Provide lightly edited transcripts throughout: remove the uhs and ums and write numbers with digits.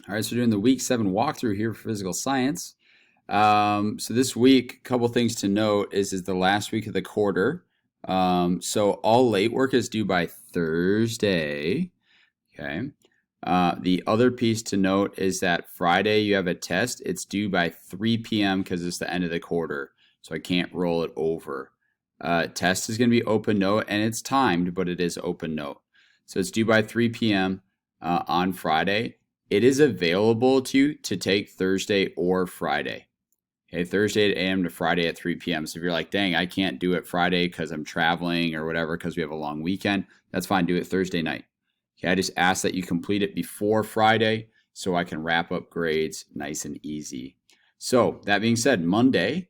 All right, so we're doing the week 7 walkthrough here for physical science. So this week, a couple things to note is the last week of the quarter. So all late work is due by Thursday. Okay. The other piece to note is that Friday you have a test. It's due by 3 p.m. because it's the end of the quarter, so I can't roll it over. Test is going to be open note, and it's timed, but it is open note. So it's due by 3 p.m. On Friday. It is available to take Thursday or Friday. Okay, Thursday at 8 a.m. to Friday at 3 p.m. So if you're like, dang, I can't do it Friday because I'm traveling or whatever because we have a long weekend, that's fine. Do it Thursday night. Okay, I just ask that you complete it before Friday so I can wrap up grades nice and easy. So that being said, Monday,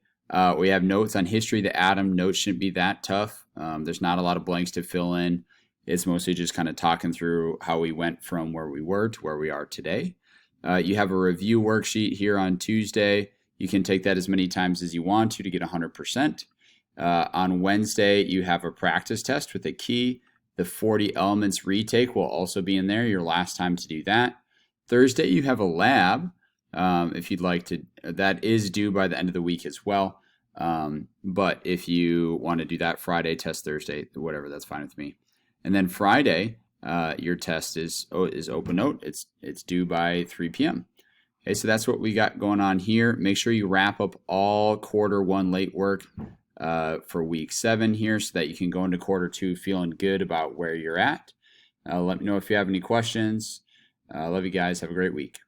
we have notes on history of the atom. Notes shouldn't be that tough. There's not a lot of blanks to fill in. It's mostly just kind of talking through how we went from where we were to where we are today. You have a review worksheet here on Tuesday. You can take that as many times as you want to get 100%. On Wednesday, you have a practice test with a key. The 40 elements retake will also be in there, your last time to do that. Thursday, you have a lab, if you'd like to. That is due by the end of the week as well. But if you want to do that Friday, test Thursday, whatever, that's fine with me. And then Friday, your test is open note. It's due by 3 p.m. Okay, so that's what we got going on here. Make sure you wrap up all quarter 1 late work for week 7 here so that you can go into quarter 2 feeling good about where you're at. Let me know if you have any questions. Love you guys. Have a great week.